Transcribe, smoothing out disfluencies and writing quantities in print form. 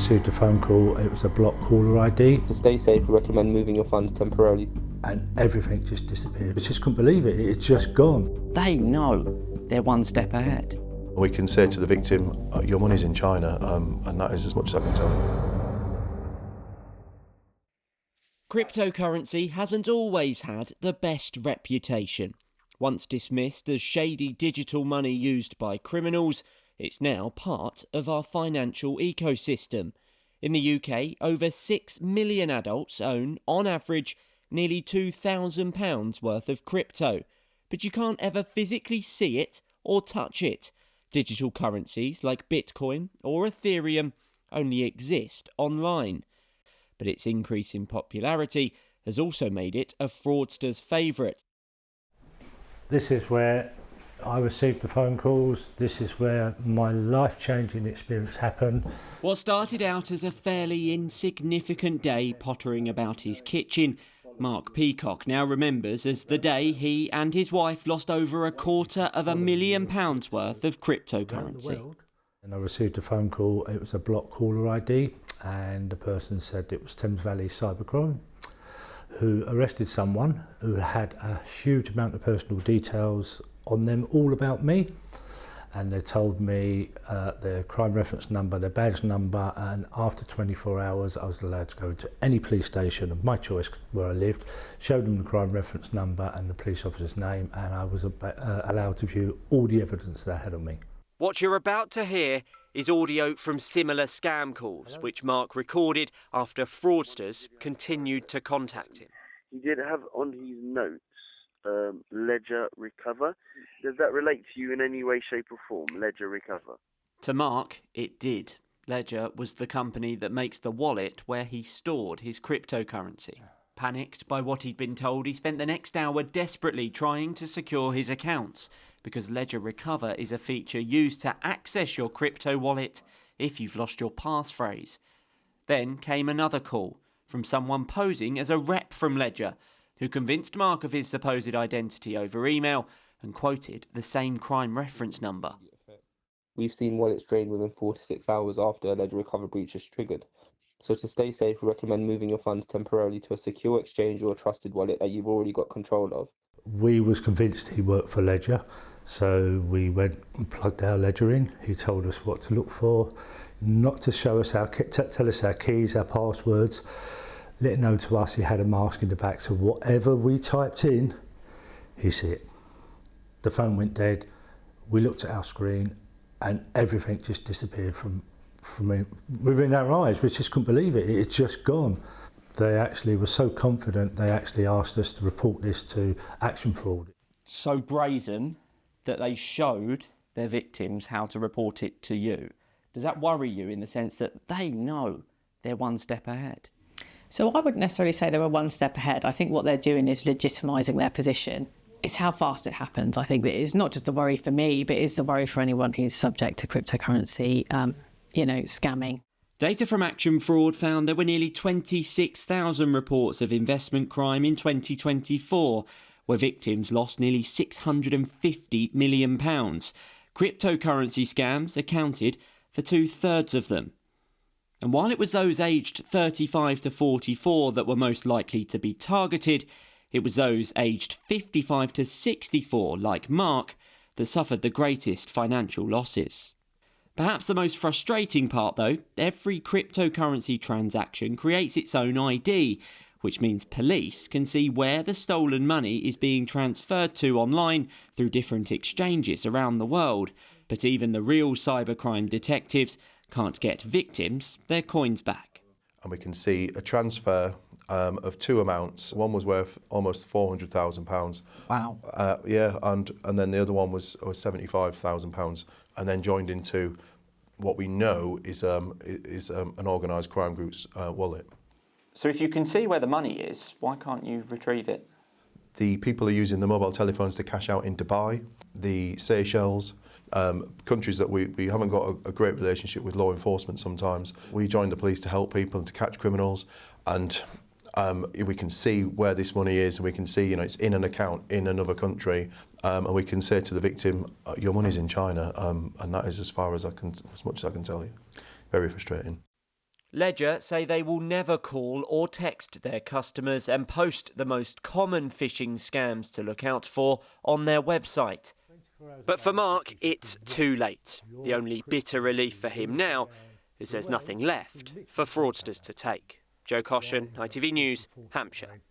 received a phone call. It was a block caller ID. To stay safe, we recommend moving your funds temporarily. And everything just disappeared. I just couldn't believe it. It's just gone. They know they're one step ahead. We can say to the victim, your money's in China, and that is as much as I can tell you. Cryptocurrency hasn't always had the best reputation. Once dismissed as shady digital money used by criminals, it's now part of our financial ecosystem. In the UK, over 6 million adults own, on average, nearly £2,000 worth of crypto. But you can't ever physically see it or touch it. Digital currencies like Bitcoin or Ethereum only exist online. But its increase in popularity has also made it a fraudster's favourite. This is where I received the phone calls. This is where my life-changing experience happened. What started out as a fairly insignificant day pottering about his kitchen, Mark Peacock now remembers as the day he and his wife lost over £250,000 worth of cryptocurrency. And I received a phone call. It was a block caller ID, and the person said it was Thames Valley Cybercrime, who arrested someone who had a huge amount of personal details on them, all about me. And they told me their crime reference number, their badge number, and after 24 hours I was allowed to go to any police station of my choice where I lived, showed them the crime reference number and the police officer's name, and I was allowed to view all the evidence they had on me. What you're about to hear is audio from similar scam calls, which Mark recorded after fraudsters continued to contact him. He did have on his notes ledger recover. Does that relate to you in any way, shape or form, ledger recover? To Mark, it did. Ledger was the company that makes the wallet where he stored his cryptocurrency. Panicked by what he'd been told, he spent the next hour desperately trying to secure his accounts, because Ledger Recover is a feature used to access your crypto wallet if you've lost your passphrase. Then came another call from someone posing as a rep from Ledger, who convinced Mark of his supposed identity over email and quoted the same crime reference number. We've seen wallets drained within 4 to 6 hours after a ledger recovery breach is triggered. So to stay safe, we recommend moving your funds temporarily to a secure exchange or a trusted wallet that you've already got control of. We was convinced he worked for Ledger, so we went and plugged our Ledger in. He told us what to look for, not to show us tell us our keys, our passwords, let it know to us he had a mask in the back, so whatever we typed in, he see it. The phone went dead, we looked at our screen and everything just disappeared from within our eyes. We just couldn't believe it. It's just gone. They actually were so confident, they actually asked us to report this to Action Fraud. So brazen that they showed their victims how to report it to you. Does that worry you in the sense that they know they're one step ahead? So I wouldn't necessarily say they were one step ahead. I think what they're doing is legitimising their position. It's how fast it happens. I think that it's not just the worry for me, but it's the worry for anyone who's subject to cryptocurrency, scamming. Data from Action Fraud found there were nearly 26,000 reports of investment crime in 2024, where victims lost nearly £650 million. Cryptocurrency scams accounted for 2/3 of them. And while it was those aged 35 to 44 that were most likely to be targeted, it was those aged 55 to 64, like Mark, that suffered the greatest financial losses. Perhaps the most frustrating part, though, every cryptocurrency transaction creates its own ID, which means police can see where the stolen money is being transferred to online through different exchanges around the world. But even the real cybercrime detectives can't get victims their coins back. And we can see a transfer of two amounts. One was worth almost £400,000. Wow. And then the other one was £75,000, and then joined into what we know is an organised crime group's wallet. So if you can see where the money is, why can't you retrieve it? The people are using the mobile telephones to cash out in Dubai, the Seychelles, countries that we haven't got a great relationship with law enforcement sometimes. We join the police to help people and to catch criminals, and we can see where this money is, and we can see it's in an account in another country, and we can say to the victim, your money's in China, and that is as much as I can tell you. Very frustrating. Ledger say they will never call or text their customers and post the most common phishing scams to look out for on their website. But for Mark, it's too late. The only bitter relief for him now is there's nothing left for fraudsters to take. Joe Caution, ITV News, Hampshire.